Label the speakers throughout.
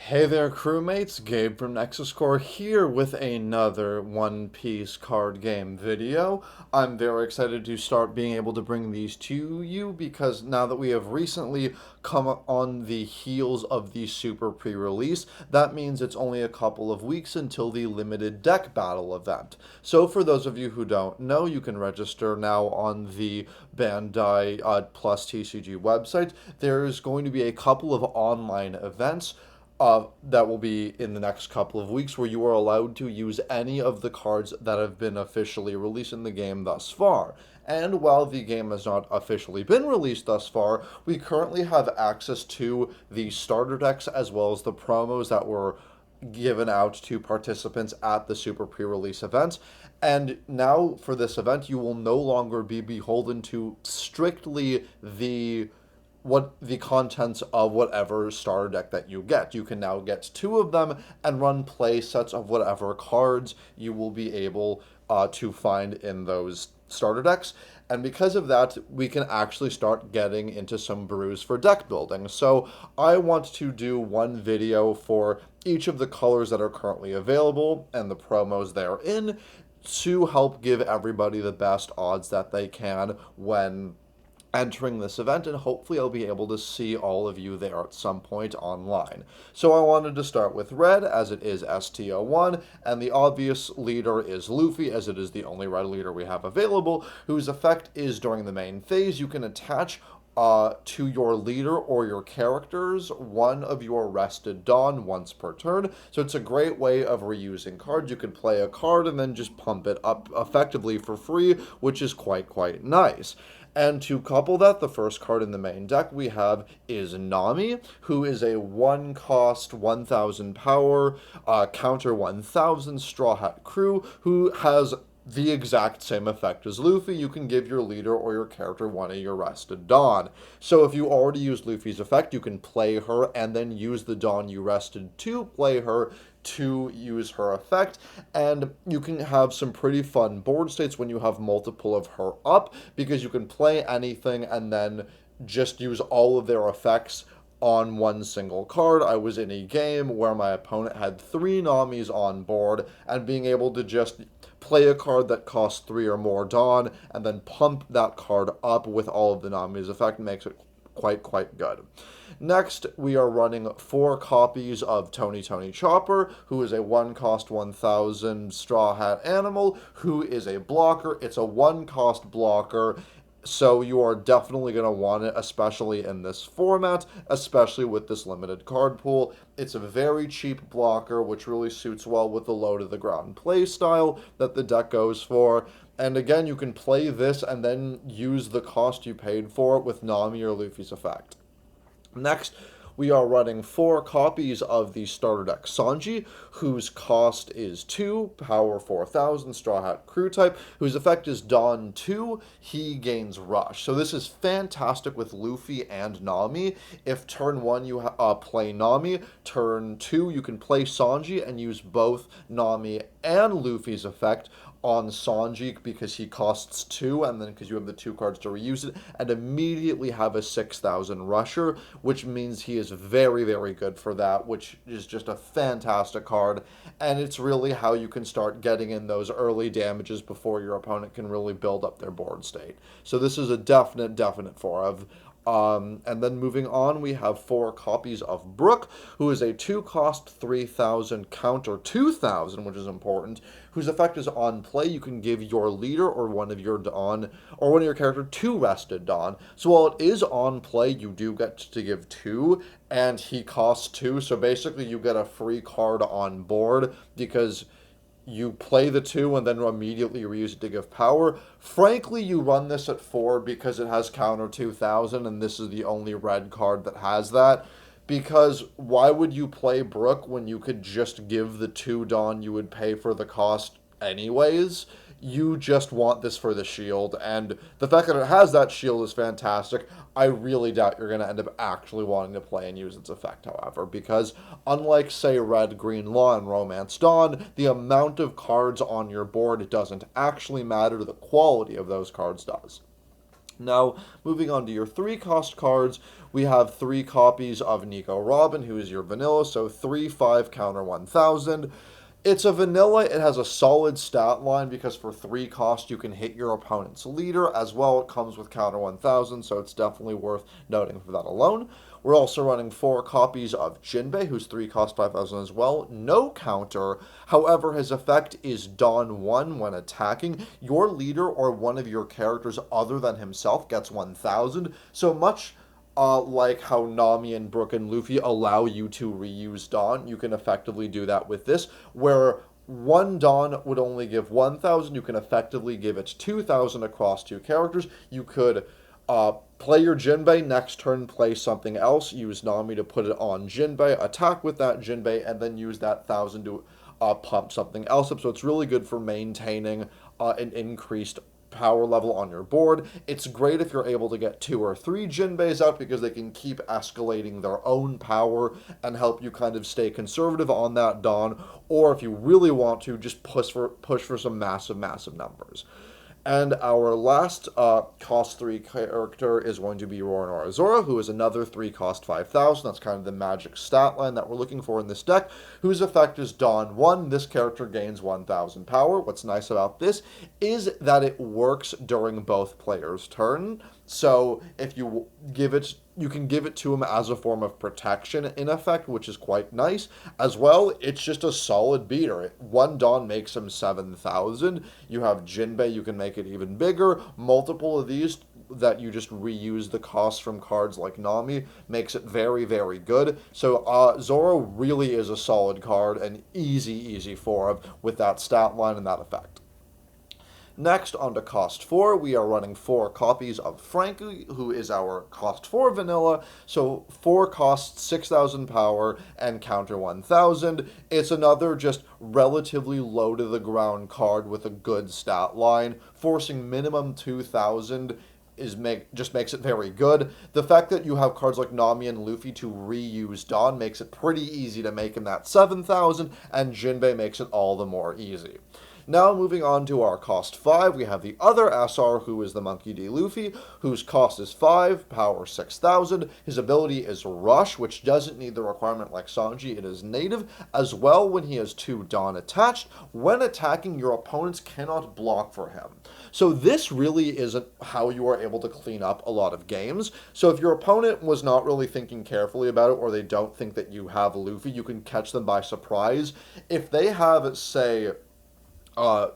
Speaker 1: Hey there, crewmates. Gabe from Nexus Core here with another One Piece card game video. I'm very excited to start being able to bring these to you because now that we have recently come on the heels of the Super pre-release, that means it's only a couple of weeks until the limited deck battle event. So for those of you who don't know, you can register now on the Bandai Plus TCG website. There's going to be a couple of online events that will be in the next couple of weeks, where you are allowed to use any of the cards that have been officially released in the game thus far. And while the game has not officially been released thus far, we currently have access to the starter decks as well as the promos that were given out to participants at the Super pre release event. And now for this event, you will no longer be beholden to strictly the contents of whatever starter deck that you get. You can now get two of them and run play sets of whatever cards you will be able to find in those starter decks. And because of that, we can actually start getting into some brews for deck building. So I want to do one video for each of the colors that are currently available and the promos therein to help give everybody the best odds that they can when entering this event, and hopefully I'll be able to see all of you there at some point online. So I wanted to start with red, as it is STO1, and the obvious leader is Luffy, as it is the only red leader we have available, whose effect is during the main phase. You can attach to your leader or your characters one of your rested Dawn once per turn. So it's a great way of reusing cards. You can play a card and then just pump it up effectively for free, which is quite nice. And to couple that, the first card in the main deck we have is Nami, who is a 1 cost, 1000 power, counter 1000 Straw Hat Crew, who has the exact same effect as Luffy. You can give your leader or your character one of your rested Dawn. So if you already used Luffy's effect, you can play her and then use the Dawn you rested to play her to use her effect. And you can have some pretty fun board states when you have multiple of her up, because you can play anything and then just use all of their effects on one single card. I was in a game where my opponent had 3 Namis on board, and being able to just play a card that costs 3 or more Dawn and then pump that card up with all of the Nami's effect makes it quite good. Next, we are running 4 copies of Tony Chopper, who is a 1 cost 1000 Straw Hat Animal, who is a blocker. It's a 1 cost blocker, so you are definitely going to want it, especially in this format, especially with this limited card pool. It's a very cheap blocker, which really suits well with the low to the ground play style that the deck goes for. And again, you can play this and then use the cost you paid for it with Nami or Luffy's effect. Next, we are running 4 copies of the starter deck Sanji, whose cost is 2, power 4000, Straw Hat Crew type, whose effect is Dawn 2, he gains Rush. So this is fantastic with Luffy and Nami. If turn 1 you play Nami, turn 2 you can play Sanji and use both Nami and Luffy's effect on Sanji because he costs 2, and then because you have the 2 cards to reuse it, and immediately have a 6000 rusher, which means he is very good for that, which is just a fantastic card, and it's really how you can start getting in those early damages before your opponent can really build up their board state. So this is a definite 4 of. And then moving on, we have 4 copies of Brook, who is a 2 cost 3000 counter 2000, which is important, whose effect is on play. You can give your leader or one of your Dawn or one of your character 2 rested Dawn. So while it is on play, you do get to give 2, and he costs 2. So basically you get a free card on board because you play the 2 and then immediately reuse it to give power. Frankly, you run this at 4 because it has counter 2000, and this is the only red card that has that. Because why would you play Brook when you could just give the 2 Dawn you would pay for the cost anyways? You just want this for the shield, and the fact that it has that shield is fantastic. I really doubt you're going to end up actually wanting to play and use its effect, however, because unlike, say, Red, Green Law, and Romance Dawn, the amount of cards on your board doesn't actually matter. The quality of those cards does. Now, moving on to your 3-cost cards, we have 3 copies of Nico Robin, who is your vanilla, so 3/5 counter 1000. It's a vanilla, it has a solid stat line because for 3 cost you can hit your opponent's leader. As well, it comes with counter 1000, so it's definitely worth noting for that alone. We're also running 4 copies of Jinbei, who's 3 cost 5000 as well. No counter. However, his effect is Dawn 1 when attacking. Your leader or one of your characters other than himself gets 1000. So much like how Nami and Brook and Luffy allow you to reuse Dawn, you can effectively do that with this, where one Dawn would only give 1000, you can effectively give it 2000 across 2 characters. You could play your Jinbei, next turn play something else, use Nami to put it on Jinbei, attack with that Jinbei, and then use that 1000 to pump something else up. So it's really good for maintaining an increased power level on your board. It's great if you're able to get 2 or 3 Jinbeis out because they can keep escalating their own power and help you kind of stay conservative on that Dawn, or if you really want to, just push for some massive numbers. And our last cost 3 character is going to be Roronoa Azora, who is another 3 cost 5000. That's kind of the magic stat line that we're looking for in this deck, whose effect is Dawn 1. This character gains 1000 power. What's nice about this is that it works during both players' turn. So if you give it, you can give it to him as a form of protection in effect, which is quite nice. As well, it's just a solid beater. One Dawn makes him 7000. You have Jinbei, you can make it even bigger. Multiple of these that you just reuse the cost from cards like Nami makes it very good. So Zoro really is a solid card, and easy for him with that stat line and that effect. Next, on to cost 4, we are running 4 copies of Frankie, who is our cost 4 vanilla, so 4 costs 6000 power and counter 1000. It's another just relatively low to the ground card with a good stat line, forcing minimum 2000 just makes it very good. The fact that you have cards like Nami and Luffy to reuse Dawn makes it pretty easy to make him that 7000, and Jinbei makes it all the more easy. Now, moving on to our cost 5, we have the other SR, who is the Monkey D. Luffy, whose cost is 5, power 6000. His ability is Rush, which doesn't need the requirement like Sanji, it is native. As well, when he has 2 Dawn attached, when attacking, your opponents cannot block for him. So this really isn't how you are able to clean up a lot of games. So if your opponent was not really thinking carefully about it, or they don't think that you have Luffy, you can catch them by surprise. If they have, say,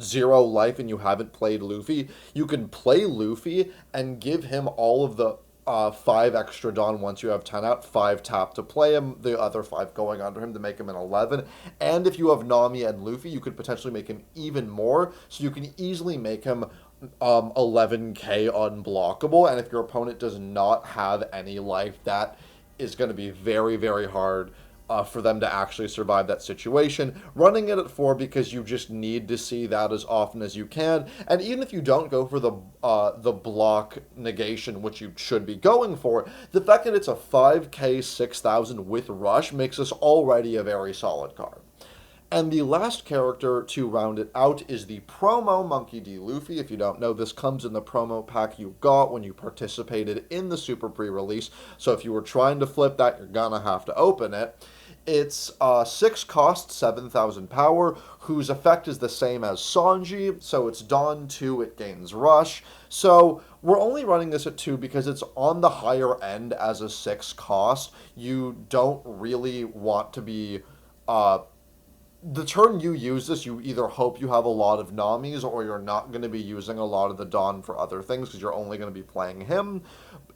Speaker 1: 0 life and you haven't played Luffy, you can play Luffy and give him all of the 5 extra Dawn once you have 10 out, 5 tap to play him, the other 5 going under him to make him an 11. And if you have Nami and Luffy, you could potentially make him even more, so you can easily make him 11k unblockable. And if your opponent does not have any life, that is going to be very hard for them to actually survive that situation. Running it at 4 because you just need to see that as often as you can. And even if you don't go for the block negation, which you should be going for, the fact that it's a 5k 6000 with Rush makes this already a very solid card. And the last character to round it out is the promo Monkey D. Luffy. If you don't know, this comes in the promo pack you got when you participated in the Super Pre-release. So if you were trying to flip that, you're gonna have to open it. It's 6 cost, 7000 power, whose effect is the same as Sanji, so it's Dawn 2, it gains Rush. So we're only running this at 2 because it's on the higher end as a 6 cost. You don't really want to be the turn you use this, you either hope you have a lot of Namis or you're not going to be using a lot of the Dawn for other things because you're only going to be playing him.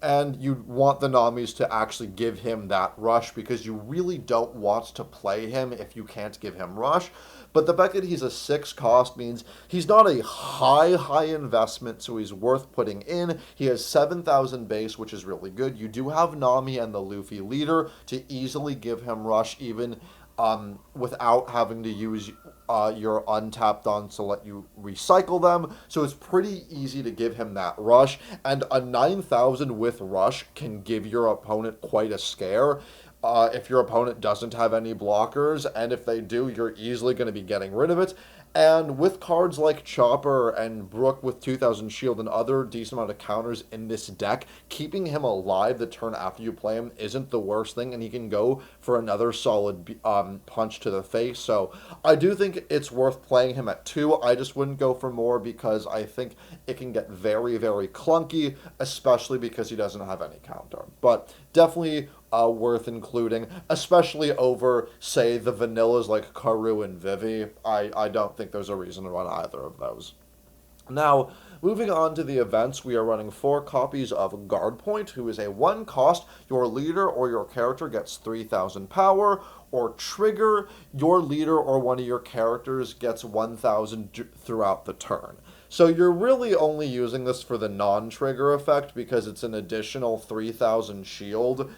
Speaker 1: And you want the Namis to actually give him that Rush because you really don't want to play him if you can't give him Rush. But the fact that he's a 6 cost means he's not a high investment, so he's worth putting in. He has 7000 base, which is really good. You do have Nami and the Luffy leader to easily give him Rush even without having to use your untapped Dawn to let you recycle them. So it's pretty easy to give him that Rush, and a 9000 with Rush can give your opponent quite a scare. If your opponent doesn't have any blockers, and if they do, you're easily going to be getting rid of it. And with cards like Chopper and Brook with 2000 shield and other decent amount of counters in this deck, keeping him alive the turn after you play him isn't the worst thing, and he can go for another solid punch to the face. So I do think it's worth playing him at 2. I just wouldn't go for more because I think it can get very, very clunky, especially because he doesn't have any counter. But definitely worth including, especially over, say, the vanillas like Karu and Vivi. I don't think there's a reason to run either of those. Now, moving on to the events, we are running 4 copies of Guard Point, who is a 1 cost. Your leader or your character gets 3,000 power, or Trigger, your leader or one of your characters gets 1,000 throughout the turn. So you're really only using this for the non-trigger effect because it's an additional 3,000 shield.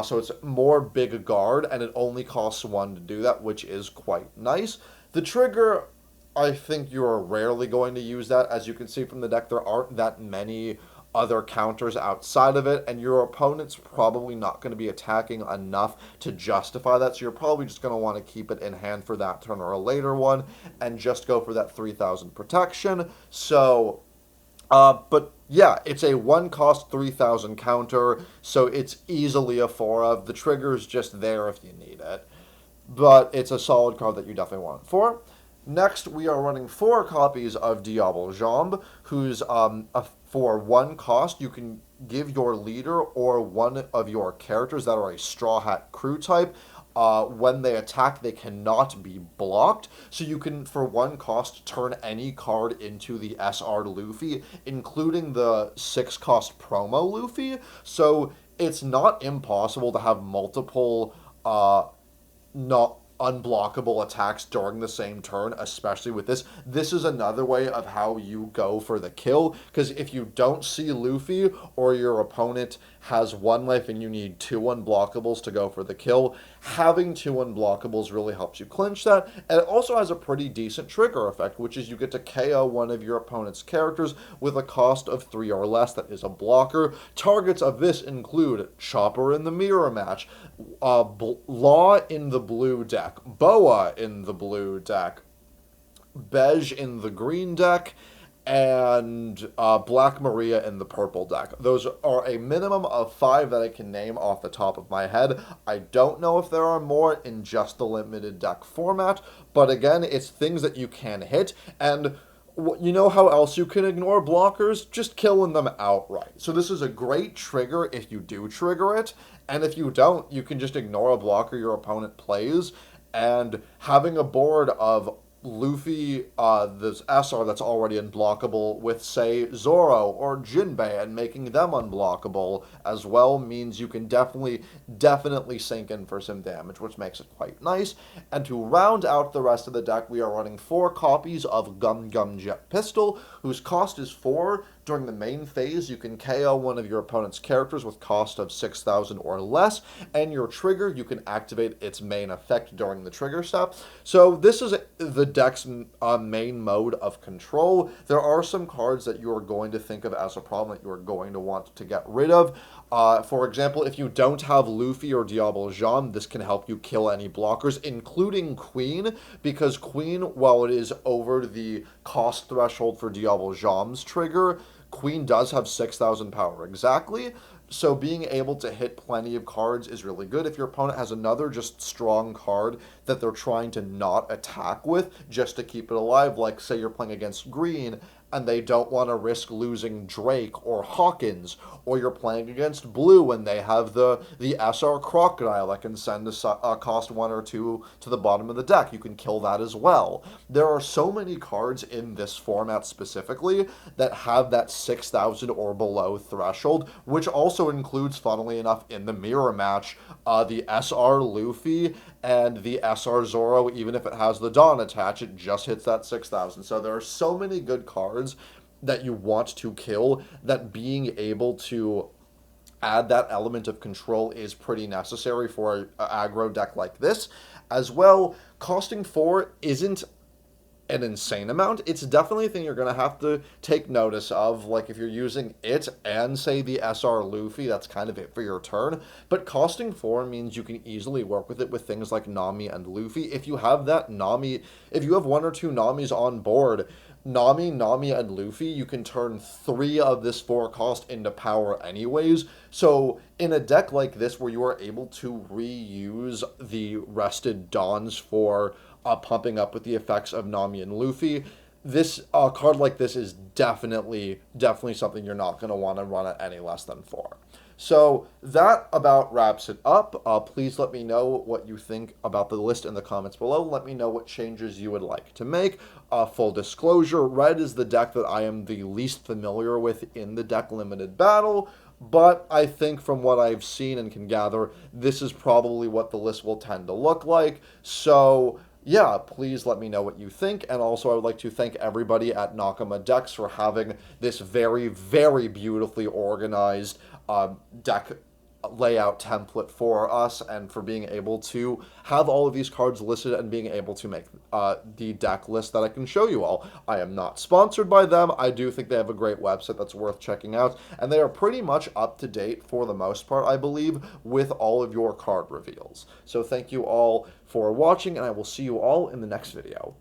Speaker 1: So it's more big guard, and it only costs 1 to do that, which is quite nice. The trigger, I think you are rarely going to use that. As you can see from the deck, there aren't that many other counters outside of it, and your opponent's probably not going to be attacking enough to justify that, so you're probably just going to want to keep it in hand for that turn or a later one, and just go for that 3,000 protection. So, but yeah, it's a 1 cost 3,000 counter, so it's easily a 4 of. The trigger's just there if you need it, but it's a solid card that you definitely want it for. Next, we are running 4 copies of Diable Jambe, who's for 1 cost. You can give your leader or one of your characters that are a Straw Hat crew type. When they attack, they cannot be blocked. So you can, for 1 cost, turn any card into the SR Luffy, including the 6 cost promo Luffy. So it's not impossible to have multiple not unblockable attacks during the same turn, especially with this. This is another way of how you go for the kill, because if you don't see Luffy or your opponent has 1 life and you need 2 unblockables to go for the kill, having 2 unblockables really helps you clinch that. And it also has a pretty decent trigger effect, which is you get to KO one of your opponent's characters with a cost of 3 or less that is a blocker. Targets of this include Chopper in the mirror match, Law in the blue deck, Boa in the blue deck, Bej in the green deck, and Black Maria in the purple deck. Those are a minimum of 5 that I can name off the top of my head. I don't know if there are more in just the limited deck format, but again, it's things that you can hit, and you know how else you can ignore blockers? Just killing them outright. So this is a great trigger if you do trigger it, and if you don't, you can just ignore a blocker your opponent plays, and having a board of Luffy, this SR that's already unblockable with, say, Zoro or Jinbei, and making them unblockable as well means you can definitely sink in for some damage, which makes it quite nice. And to round out the rest of the deck, we are running 4 copies of Gum Gum Jet Pistol, whose cost is 4. During the main phase, you can KO one of your opponent's characters with cost of 6,000 or less, and your trigger, you can activate its main effect during the trigger step. So this is the deck's main mode of control. There are some cards that you are going to think of as a problem that you are going to want to get rid of. For example, if you don't have Luffy or Diable Jambe, this can help you kill any blockers, including Queen, because Queen, while it is over the cost threshold for Diable Jambe's trigger, Queen does have 6,000 power exactly, so being able to hit plenty of cards is really good. If your opponent has another just strong card that they're trying to not attack with just to keep it alive, like say you're playing against Green and they don't want to risk losing Drake or Hawkins, or you're playing against Blue and they have the SR Crocodile that can send a cost 1 or 2 to the bottom of the deck. You can kill that as well. There are so many cards in this format specifically that have that 6,000 or below threshold, which also includes, funnily enough, in the mirror match, the SR Luffy and the SR Zoro. Even if it has the Dawn attached, it just hits that 6,000. So there are so many good cards that you want to kill that being able to add that element of control is pretty necessary for an aggro deck like this. As well, costing 4 isn't an insane amount. It's definitely a thing you're going to have to take notice of. Like, if you're using it and, say, the SR Luffy, that's kind of it for your turn. But costing 4 means you can easily work with it with things like Nami and Luffy. If you have that Nami, if you have 1 or 2 Namis on board, Nami, and Luffy, you can turn 3 of this 4 cost into power anyways. So in a deck like this where you are able to reuse the rested Dons for pumping up with the effects of Nami and Luffy, this card like this is definitely something you're not going to want to run at any less than 4. So that about wraps it up. Please let me know what you think about the list in the comments below. Let me know what changes you would like to make. Full disclosure, red is the deck that I am the least familiar with in the deck limited battle, but I think from what I've seen and can gather, this is probably what the list will tend to look like. So yeah, please let me know what you think. And also, I would like to thank everybody at Nakama Decks for having this very, very beautifully organized deck layout template for us, and for being able to have all of these cards listed and being able to make the deck list that I can show you all. I am not sponsored by them. I do think they have a great website that's worth checking out, and they are pretty much up to date for the most part, I believe, with all of your card reveals. So thank you all for watching, and I will see you all in the next video.